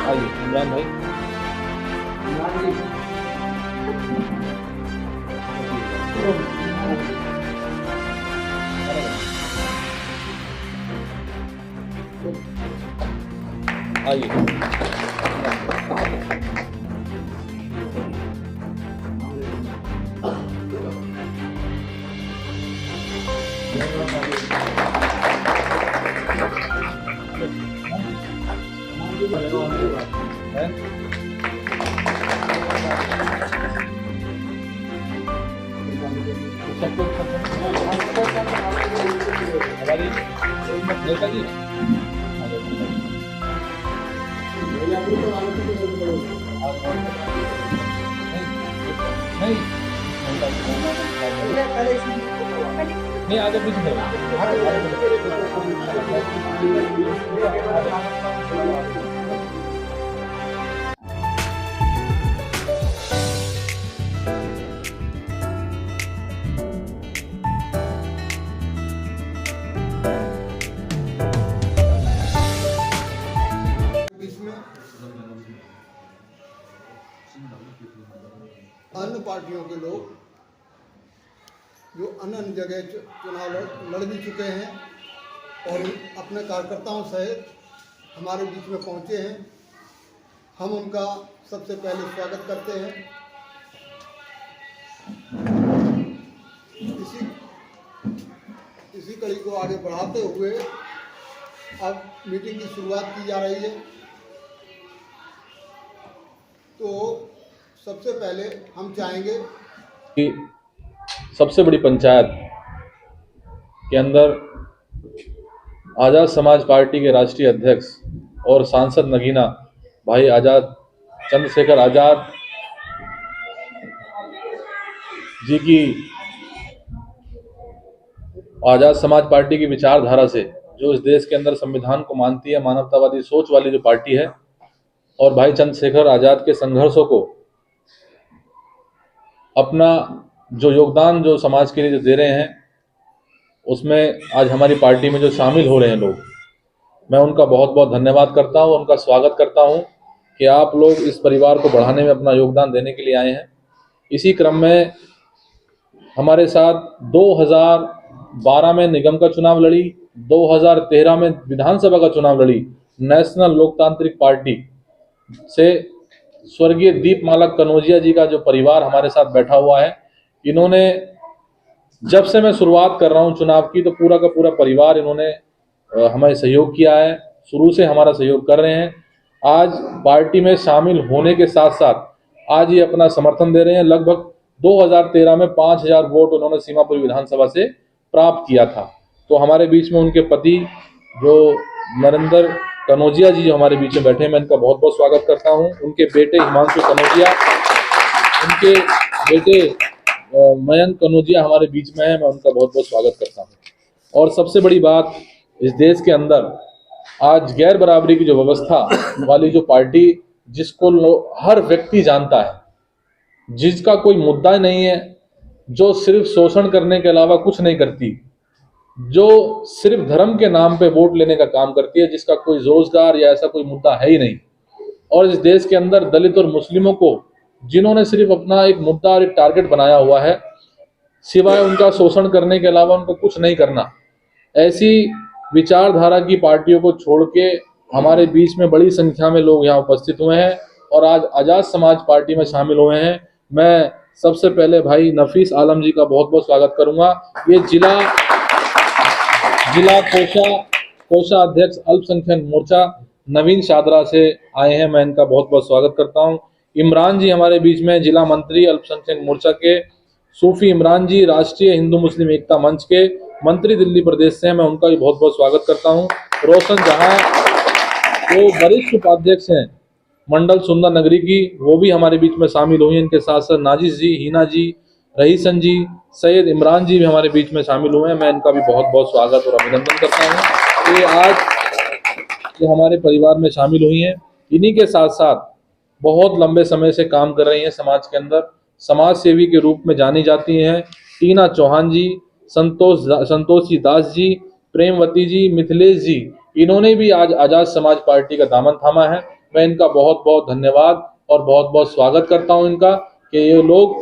आइए इमरान भाई। आइए हमारी नेताजी नहीं आगे पीछे अन्य पार्टियों के लोग जो अन्य अन्य जगह चुनाव लड़ भी चुके हैं और अपने कार्यकर्ताओं सहित हमारे बीच में पहुंचे हैं। हम उनका सबसे पहले स्वागत करते हैं। इसी कड़ी को आगे बढ़ाते हुए अब मीटिंग की शुरुआत की जा रही है। तो सबसे पहले हम चाहेंगे कि सबसे बड़ी पंचायत के अंदर आज़ाद समाज पार्टी के राष्ट्रीय अध्यक्ष और सांसद नगीना भाई आज़ाद चंद्रशेखर आज़ाद जी की आज़ाद समाज पार्टी की विचारधारा से, जो इस देश के अंदर संविधान को मानती है, मानवतावादी सोच वाली जो पार्टी है, और भाई चंद्रशेखर आज़ाद के संघर्षों को अपना जो योगदान जो समाज के लिए जो दे रहे हैं, उसमें आज हमारी पार्टी में जो शामिल हो रहे हैं लोग, मैं उनका बहुत बहुत धन्यवाद करता हूं, उनका स्वागत करता हूं कि आप लोग इस परिवार को बढ़ाने में अपना योगदान देने के लिए आए हैं। इसी क्रम में हमारे साथ 2012 में निगम का चुनाव लड़ी, 2013 में विधानसभा का चुनाव लड़ी नेशनल लोकतांत्रिक पार्टी से स्वर्गीय दीपमाला कनौजिया जी का जो परिवार हमारे साथ बैठा हुआ है। इन्होंने, जब से मैं शुरुआत कर रहा हूं चुनाव की, तो पूरा का पूरा परिवार इन्होंने हमें सहयोग किया है, शुरू से हमारा सहयोग कर रहे हैं। आज पार्टी में शामिल होने के साथ साथ आज ये अपना समर्थन दे रहे हैं। लगभग 2013 में 5000 वोट उन्होंने सीमापुर विधानसभा से प्राप्त किया था। तो हमारे बीच में उनके पति जो नरेंद्र कनौजिया जी जो हमारे बीच में बैठे हैं, मैं इनका बहुत बहुत स्वागत करता हूं। उनके बेटे हिमांशु कनौजिया, उनके बेटे मयंक कनौजिया हमारे बीच में है, मैं उनका बहुत बहुत स्वागत करता हूं। और सबसे बड़ी बात, इस देश के अंदर आज गैर बराबरी की जो व्यवस्था वाली जो पार्टी, जिसको हर व्यक्ति जानता है, जिसका कोई मुद्दा नहीं है, जो सिर्फ शोषण करने के अलावा कुछ नहीं करती, जो सिर्फ धर्म के नाम पे वोट लेने का काम करती है, जिसका कोई रोजगार या ऐसा कोई मुद्दा है ही नहीं, और इस देश के अंदर दलित और मुस्लिमों को जिन्होंने सिर्फ अपना एक मुद्दा और एक टारगेट बनाया हुआ है, सिवाय उनका शोषण करने के अलावा उनको कुछ नहीं करना, ऐसी विचारधारा की पार्टियों को छोड़ के हमारे बीच में बड़ी संख्या में लोग यहाँ उपस्थित हुए हैं और आज आज़ाद समाज पार्टी में शामिल हुए हैं। मैं सबसे पहले भाई नफीस आलम जी का बहुत बहुत स्वागत करूंगा। ये जिला कोषा अध्यक्ष अल्पसंख्यक मोर्चा नवीन शादरा से आए हैं, मैं इनका बहुत बहुत स्वागत करता हूं। इमरान जी हमारे बीच में जिला मंत्री अल्पसंख्यक मोर्चा के, सूफी इमरान जी राष्ट्रीय हिंदू मुस्लिम एकता मंच के मंत्री दिल्ली प्रदेश से हैं, मैं उनका भी बहुत बहुत स्वागत करता हूं। रोशन जहां वो वरिष्ठ उपाध्यक्ष हैं मंडल सुंदर नगरी की, वो भी हमारे बीच में शामिल हुई। इनके साथ साथ नाजिश जी, हिना जी, रहीसन जी, सैयद इमरान जी भी हमारे बीच में शामिल हुए हैं, मैं इनका भी बहुत बहुत स्वागत और अभिनंदन करता हूँ। ये आज जो हमारे परिवार में शामिल हुई हैं, इन्हीं के साथ साथ बहुत लंबे समय से काम कर रही हैं समाज के अंदर, समाज सेवी के रूप में जानी जाती हैं टीना चौहान जी, संतोषी दास जी, प्रेमवती जी, मिथिलेश जी, इन्होंने भी आज आजाद समाज पार्टी का दामन थामा है। मैं इनका बहुत बहुत धन्यवाद और बहुत बहुत स्वागत करता हूं इनका, कि ये लोग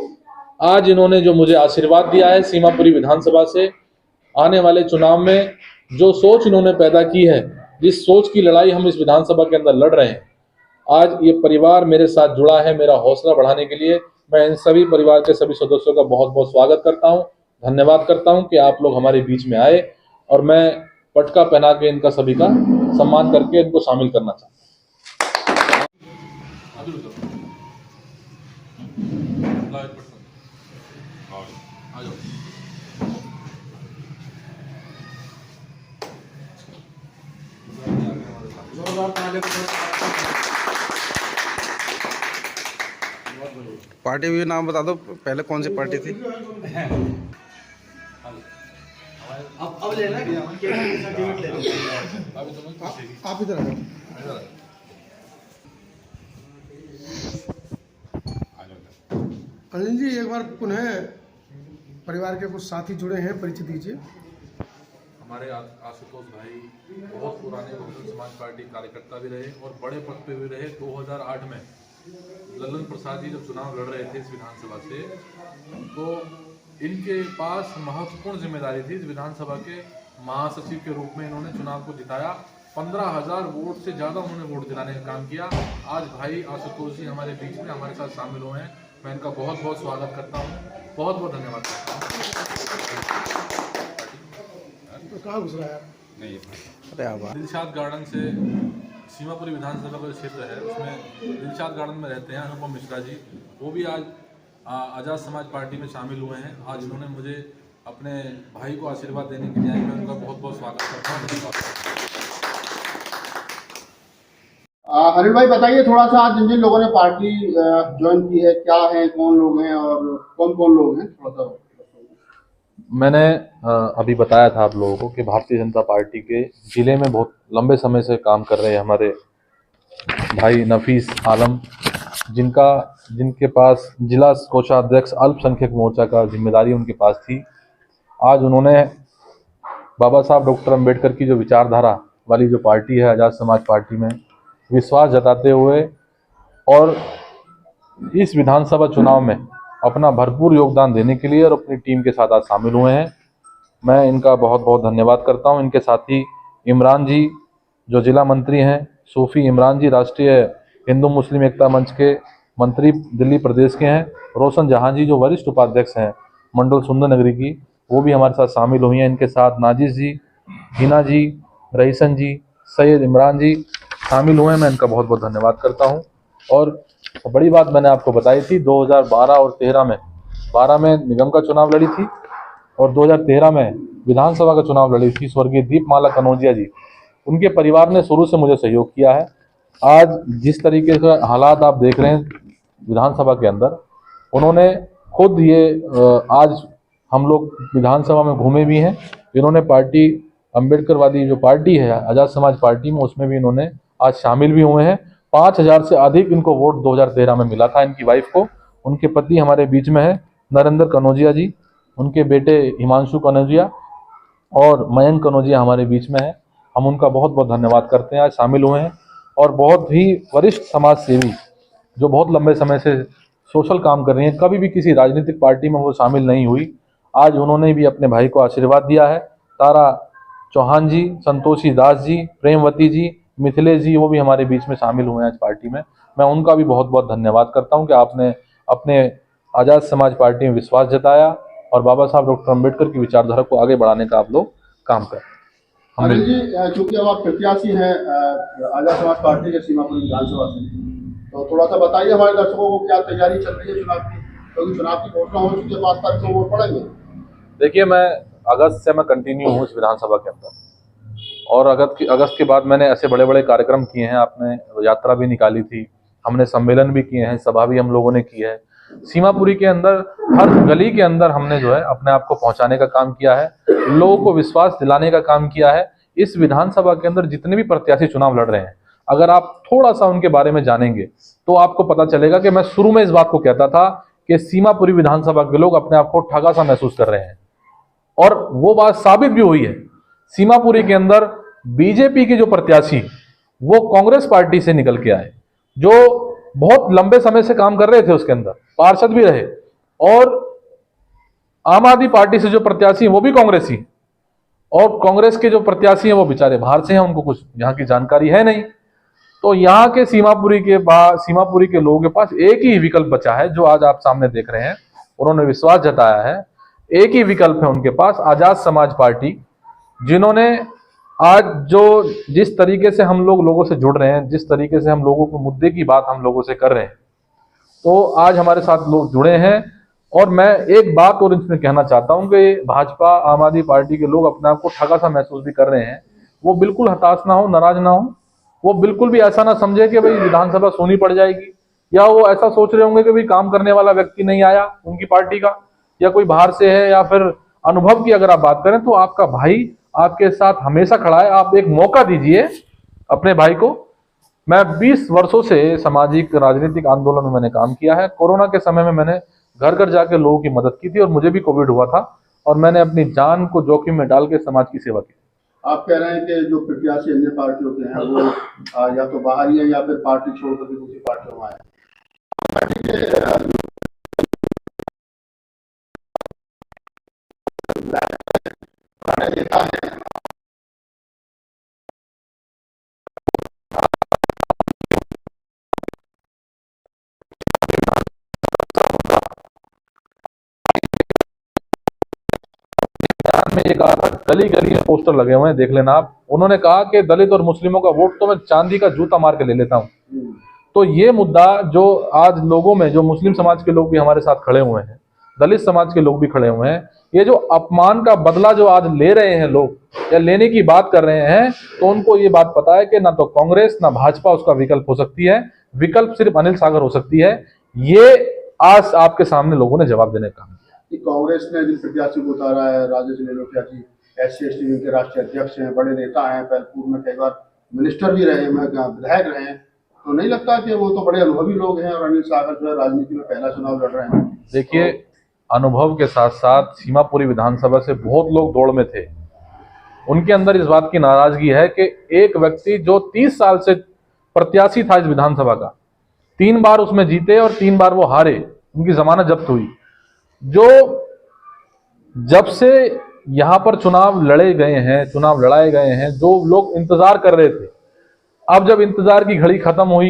आज इन्होंने जो मुझे आशीर्वाद दिया है सीमापुरी विधानसभा से, आने वाले चुनाव में जो सोच इन्होंने पैदा की है, जिस सोच की लड़ाई हम इस विधानसभा के अंदर लड़ रहे हैं, आज ये परिवार मेरे साथ जुड़ा है मेरा हौसला बढ़ाने के लिए। मैं इन सभी परिवार के सभी सदस्यों का बहुत बहुत स्वागत करता हूं, धन्यवाद करता हूं कि आप लोग हमारे बीच में आए, और मैं पटका पहना के इनका सभी का सम्मान करके इनको शामिल करना चाहता पार्टी भी नाम बता दो, पहले कौन सी पार्टी थी? अब लेना आप इधर आ जाओ। अनिल जी, एक बार पुनः परिवार के कुछ साथी जुड़े हैं, परिचय दीजिए। हमारे आशुतोष भाई बहुत पुराने बहुजन समाज पार्टी कार्यकर्ता भी रहे और बड़े पद पे भी रहे। 2008 में ललन प्रसाद जी जब चुनाव लड़ रहे थे इस विधानसभा से, तो इनके पास महत्वपूर्ण जिम्मेदारी थी। इस विधानसभा के महासचिव के रूप में इन्होंने चुनाव को जिताया। 15,000 वोट से ज़्यादा उन्होंने वोट दिलाने का काम किया। आज भाई आशुतोष जी हमारे बीच में हमारे साथ शामिल हुए हैं। मैं इनका बहुत बहुत स्वागत करता हूँ, बहुत बहुत धन्यवाद करता हूँ। तो कहाँ घुस रहा है? अरे दिलशाद गार्डन से सीमापुरी विधानसभा का क्षेत्र है, उसमें दिलशाद गार्डन में रहते हैं अनुपम मिश्रा जी। वो भी आज आज़ाद समाज पार्टी में शामिल हुए हैं। आज उन्होंने मुझे अपने भाई को आशीर्वाद देने के लिए आए। मैं उनका बहुत बहुत स्वागत करता हूँ। धन्यवाद। अनिल भाई बताइए थोड़ा सा, आज जिन जिन लोगों ने पार्टी ज्वाइन की है, क्या है, कौन लोग हैं और कौन कौन लोग हैं, थोड़ा सा। मैंने अभी बताया था आप लोगों को कि भारतीय जनता पार्टी के ज़िले में बहुत लंबे समय से काम कर रहे हैं हमारे भाई नफीस आलम, जिनके पास जिला कोषाध्यक्ष अल्पसंख्यक मोर्चा का जिम्मेदारी उनके पास थी। आज उन्होंने बाबा साहब डॉक्टर अम्बेडकर की जो विचारधारा वाली जो पार्टी है आज़ाद समाज पार्टी में विश्वास जताते हुए और इस विधानसभा चुनाव में अपना भरपूर योगदान देने के लिए और अपनी टीम के साथ आज शामिल हुए हैं। मैं इनका बहुत बहुत धन्यवाद करता हूं। इनके साथी इमरान जी जो जिला मंत्री हैं, सूफी इमरान जी राष्ट्रीय हिंदू मुस्लिम एकता मंच के मंत्री दिल्ली प्रदेश के हैं, रोशन जहां जी जो वरिष्ठ उपाध्यक्ष हैं मंडल सुंदर नगरी की, वो भी हमारे साथ शामिल हुई हैं। इनके साथ नाजिस जी, हिना जी, रईसन जी, सैयद इमरान जी शामिल हुए हैं। मैं इनका बहुत बहुत धन्यवाद करता हूँ। और बड़ी बात मैंने आपको बताई थी, 2012 और 13 में 12 में निगम का चुनाव लड़ी थी और 2013 में विधानसभा का चुनाव लड़ी थी स्वर्गीय दीपमाला कनौजिया जी। उनके परिवार ने शुरू से मुझे सहयोग किया है। आज जिस तरीके से हालात आप देख रहे हैं विधानसभा के अंदर, उन्होंने खुद ये आज हम लोग विधानसभा में घूमे भी हैं। इन्होंने पार्टी अम्बेडकरवादी जो पार्टी है आज़ाद समाज पार्टी में, उसमें भी इन्होंने आज शामिल भी हुए हैं। 5,000 से अधिक इनको वोट 2013 में मिला था इनकी वाइफ को। उनके पति हमारे बीच में है नरेंद्र कनौजिया जी, उनके बेटे हिमांशु कनौजिया और मयंक कनौजिया हमारे बीच में है। हम उनका बहुत बहुत धन्यवाद करते हैं, आज शामिल हुए हैं। और बहुत ही वरिष्ठ समाज सेवी जो बहुत लंबे समय से सोशल काम कर रही हैं, कभी भी किसी राजनीतिक पार्टी में वो शामिल नहीं हुई, आज उन्होंने भी अपने भाई को आशीर्वाद दिया है। तारा चौहान जी, संतोषी दास जी, प्रेमवती जी, मिथिलेश जी, वो भी हमारे बीच में शामिल हुए हैं आज पार्टी में। मैं उनका भी बहुत बहुत धन्यवाद करता हूं कि आपने अपने आज़ाद समाज पार्टी में विश्वास जताया और बाबा साहब डॉक्टर अम्बेडकर की विचारधारा को आगे बढ़ाने का आप लोग काम करें। अनिल जी, चूंकि अब आप प्रत्याशी हैं आज़ाद समाज पार्टी के सीमापुर विधानसभा से, तो थोड़ा सा बताइए हमारे दर्शकों को क्या तैयारी चल रही है चुनाव की, क्योंकि चुनाव की घोषणा हो चुकी है, 5 तारीख को वोट पड़ेंगे। देखिए, मैं अगस्त से मैं कंटिन्यू हूँ इस विधानसभा के अंदर और अगस्त के बाद मैंने ऐसे बड़े बड़े कार्यक्रम किए हैं। आपने यात्रा भी निकाली थी, हमने सम्मेलन भी किए हैं, सभा भी हम लोगों ने की है। सीमापुरी के अंदर हर गली के अंदर हमने जो है अपने आप को पहुंचाने का काम किया है, लोगों को विश्वास दिलाने का काम किया है। इस विधानसभा के अंदर जितने भी प्रत्याशी चुनाव लड़ रहे हैं, अगर आप थोड़ा सा उनके बारे में जानेंगे तो आपको पता चलेगा कि मैं शुरू में इस बात को कहता था कि सीमापुरी विधानसभा के लोग अपने आप को ठगा सा महसूस कर रहे हैं। और वो बात साबित भी हुई है। सीमापुरी के अंदर बीजेपी के जो प्रत्याशी वो कांग्रेस पार्टी से निकल के आए, जो बहुत लंबे समय से काम कर रहे थे, उसके अंदर पार्षद भी रहे, और आम आदमी पार्टी से जो प्रत्याशी हैं वो भी कांग्रेसी, और कांग्रेस के जो प्रत्याशी हैं वो बेचारे बाहर से हैं, उनको कुछ यहाँ की जानकारी है नहीं। तो यहाँ के सीमापुरी के लोगों के पास एक ही विकल्प बचा है, जो आज आप सामने देख रहे हैं। उन्होंने विश्वास जताया है, एक ही विकल्प है उनके पास, आजाद समाज पार्टी, जिन्होंने आज जिस तरीके से हम लोगों से जुड़ रहे हैं, जिस तरीके से हम लोगों को मुद्दे की बात हम लोगों से कर रहे हैं, तो आज हमारे साथ लोग जुड़े हैं। और मैं एक बात और इसमें कहना चाहता हूं कि भाजपा आम आदमी पार्टी के लोग अपने आप को ठगा सा महसूस भी कर रहे हैं। वो बिल्कुल हताश ना हो, नाराज ना हो, वो बिल्कुल भी ऐसा ना समझे कि भाई विधानसभा सोनी पड़ जाएगी, या वो ऐसा सोच रहे होंगे कि भाई काम करने वाला व्यक्ति नहीं आया उनकी पार्टी का, या कोई बाहर से है, या फिर अनुभव की अगर आप बात करें तो आपका भाई आपके साथ हमेशा खड़ा है। आप एक मौका दीजिए अपने भाई को। मैं 20 वर्षों से सामाजिक राजनीतिक आंदोलन में मैंने काम किया है। कोरोना के समय में मैंने घर घर जाके लोगों की मदद की थी, और मुझे भी कोविड हुआ था, और मैंने अपनी जान को जोखिम में डाल के समाज की सेवा की। आप कह रहे हैं कि जो प्रत्याशी अन्य पार्टियों के हैं वो या तो बाहर ही है या फिर पार्टी छोड़कर के दूसरी पार्टियों में आए। में ये कहा था, गली गली में पोस्टर लगे हुए हैं, देख लेना आप। उन्होंने कहा कि दलित और मुस्लिमों का वोट तो मैं चांदी का जूता मार के ले लेता हूं। तो ये मुद्दा जो आज लोगों में, जो मुस्लिम समाज के लोग भी हमारे साथ खड़े हुए हैं, दलित समाज के लोग भी खड़े हुए हैं, ये जो अपमान का बदला जो आज ले रहे हैं लोग, या लेने की बात कर रहे हैं, तो उनको ये बात पता है कि ना तो कांग्रेस ना भाजपा उसका विकल्प हो सकती है, विकल्प सिर्फ अनिल सागर हो सकती है। ये आज आपके सामने लोगों ने जवाब देने का कि कांग्रेस ने जिन प्रत्याशी को उतारा है, राजेश नेलोटिया जी SC/ST विंग के राष्ट्रीय अध्यक्ष हैं, बड़े नेता हैं, पूर्व में कई बार मिनिस्टर भी रहे हैं, विधायक रहे हैं, तो नहीं लगता कि वो तो बड़े अनुभवी लोग हैं, और अनिल सागर जो है राजनीति में पहला चुनाव लड़ रहे हैं। देखिए, अनुभव के साथ साथ सीमापुरी विधानसभा से बहुत लोग दौड़ में थे। उनके अंदर इस बात की नाराजगी है कि एक व्यक्ति जो 30 साल से प्रत्याशी था इस विधानसभा का, 3 बार उसमें जीते और 3 बार वो हारे, उनकी जमानत जब्त हुई। जो जब से यहां पर चुनाव लड़ाए गए हैं, जो लोग इंतजार कर रहे थे, अब जब इंतजार की घड़ी खत्म हुई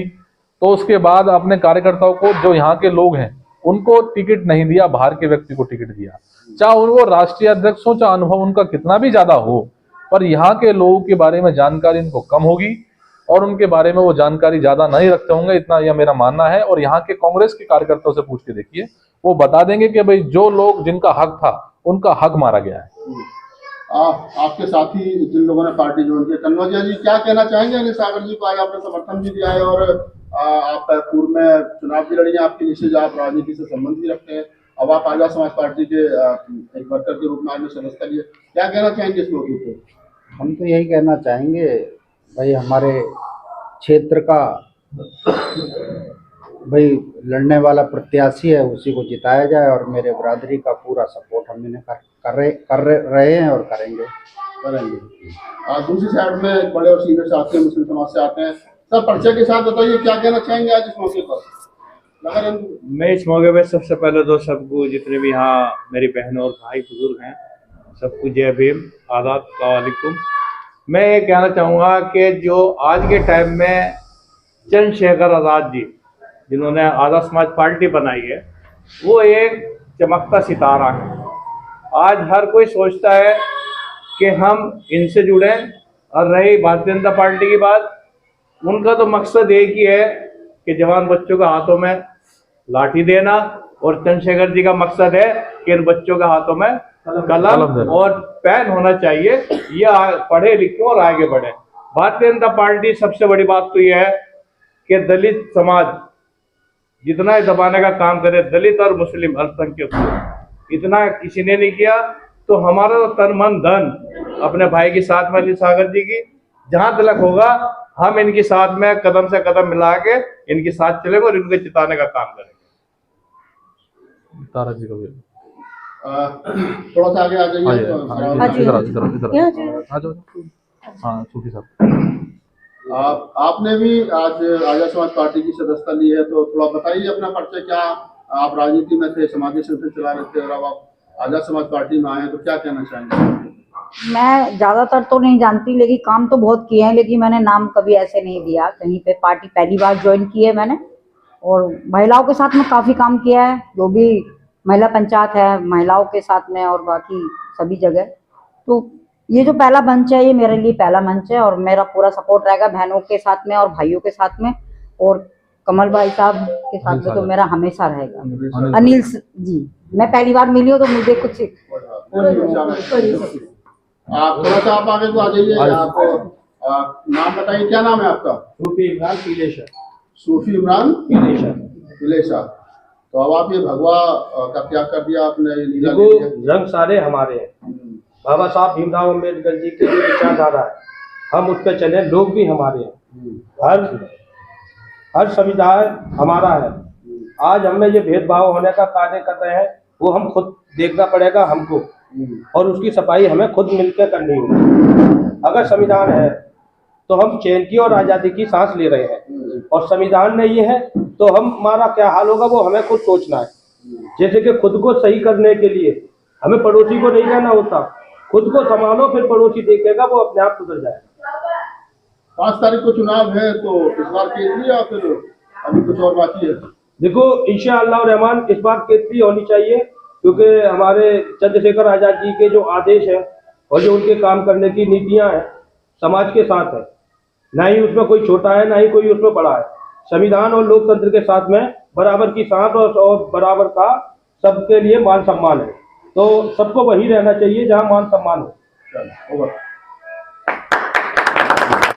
तो उसके बाद अपने कार्यकर्ताओं को, जो यहाँ के लोग हैं, उनको टिकट नहीं दिया, बाहर के व्यक्ति को टिकट दिया। चाहे वो राष्ट्रीय अध्यक्ष हो, चाहे अनुभव उनका कितना भी ज्यादा हो, पर यहाँ के लोगों के बारे में जानकारी इनको कम होगी, और उनके बारे में वो जानकारी ज्यादा नहीं रखते होंगे, इतना यह मेरा मानना है। और यहाँ के कांग्रेस के कार्यकर्ताओं से पूछ के देखिए, वो बता देंगे कि भाई जो लोग, जिनका हक था, उनका हक मारा गया है। आपके साथी जिन लोगों ने पार्टी ज्वाइन की, कन्नौजिया जी, क्या कहना चाहेंगे अनिल सागर जी को? आज आपने समर्थन भी दिया है, और आप पूर्व में चुनाव भी लड़ी हैं, आपकी निश्चित आप राजनीति से संबंध भी रखते हैं, अब आप आजाद समाज पार्टी के एक वर्कर के रूप में आज सदस्यता लिए, क्या कहना चाहेंगे इस मौके पे? हम तो यही कहना चाहेंगे भाई, हमारे क्षेत्र का भाई लड़ने वाला प्रत्याशी है, उसी को जिताया जाए, और मेरे बरादरी का पूरा सपोर्ट हम इन्हें कर रहे हैं और करेंगे। दूसरी साइड में एक बड़े और सीनियर साथी मुस्लिम समाज से आते हैं, सब परिचय के साथ बताइए क्या कहना चाहेंगे आज इस मौके पर? मैं इस मौके पे सबसे पहले तो सबको, जितने भी यहाँ मेरी बहनों और भाई बुजुर्ग हैं, सबको जय भीम, आदाब, अस्सलाम वालेकुम। मैं ये कहना चाहूँगा कि जो आज के टाइम में चंद्रशेखर आज़ाद जी, जिन्होंने आज़ाद समाज पार्टी बनाई है, वो एक चमकता सितारा है। आज हर कोई सोचता है कि हम इनसे जुड़ें, और रही भारतीय जनता पार्टी की बात, उनका तो मकसद एक ही है कि जवान बच्चों के हाथों में लाठी देना, और चंद्रशेखर जी का मकसद है कि इन बच्चों के हाथों में कलम और पेन होना चाहिए, ये पढ़े लिखे और आगे बढ़े। भारतीय जनता पार्टी, सबसे बड़ी बात तो यह है कि दलित समाज जितना दबाने का काम करे, दलित और मुस्लिम अल्पसंख्यक को, इतना किसी ने नहीं किया। तो हमारा तो तन मन धन अपने भाई के साथ में अनिल सागर जी की, जहां तलक होगा हम इनके साथ में कदम से कदम मिला के इनके साथ चलेंगे और इनको जिताने का काम करेंगे। तारा जी को भी थोड़ा सा आगे आ जाइए तो हाँ सूफी साहब आपने भी आज आजाद समाज पार्टी की सदस्यता ली है, तो थोड़ा बताइए अपना परिचय। क्या आप राजनीति में थे, समाजी संगठन चला रहे थे, और अब आप आजाद समाज पार्टी में आए हैं, तो क्या कहना चाहेंगे? मैं ज़्यादातर तो नहीं जानती, लेकिन काम तो बहुत किए हैं, लेकिन मैंने नाम कभी ऐसे नहीं दिया कहीं पे। पार्टी पहली बार ज्वाइन की है मैंने, और महिलाओं के साथ में काफ़ी काम किया है, जो भी महिला पंचायत है महिलाओं के साथ में, और बाकी सभी जगह। तो ये जो पहला मंच है, ये मेरे लिए पहला मंच है, और मेरा पूरा सपोर्ट रहेगा बहनों के साथ में और भाइयों के साथ में, और कमल भाई साहब के साथ में तो मेरा हमेशा रहेगा। अनिल जी, मैं पहली बार मिली हूँ तो मुझे कुछ आप थोड़ा सा आप आगे तो आ जाइए। आप नाम बताइए, क्या नाम है आपका? सूफी इमरान पीलेशा। सूफी इमरान पीलेशा। पीलेशा। तो अब आप ये भगवा का त्याग कर दिया आपने, ये नीला ले देखो, लिया। रंग सारे हमारे हैं। बाबा साहब भीमराव अम्बेडकर जी की जो विचारधारा है, हम उस पर चले, लोग भी हमारे हैं। हर संविधान हमारा है। आज हमें ये भेदभाव होने का कार्य कर रहे हैं, वो हम खुद देखना पड़ेगा हमको, और उसकी सफाई हमें खुद मिलकर करनी होगी। अगर संविधान है तो हम चैन की और आज़ादी की सांस ले रहे हैं, और संविधान नहीं है तो हमारा क्या हाल होगा वो हमें खुद सोचना है। जैसे कि खुद को सही करने के लिए हमें पड़ोसी को नहीं कहना होता, खुद को संभालो, फिर पड़ोसी देखेगा, वो अपने आप सुधर जाएगा। 5 तारीख को चुनाव है, तो इस बार केंद्रीय या फिर अभी कुछ और बाकी है? देखो, इंशाअल्लाह रहमान इस बार केंद्रीय होनी चाहिए, क्योंकि हमारे चंद्रशेखर आजाद जी के जो आदेश है और जो उनके काम करने की नीतियां हैं, समाज के साथ है। ना ही उसमें कोई छोटा है, ना ही कोई उसमें बड़ा है। संविधान और लोकतंत्र के साथ में बराबर की सांस और बराबर का सबके लिए मान सम्मान है। तो सबको वही रहना चाहिए जहां मान सम्मान हो। चलो, ओवर।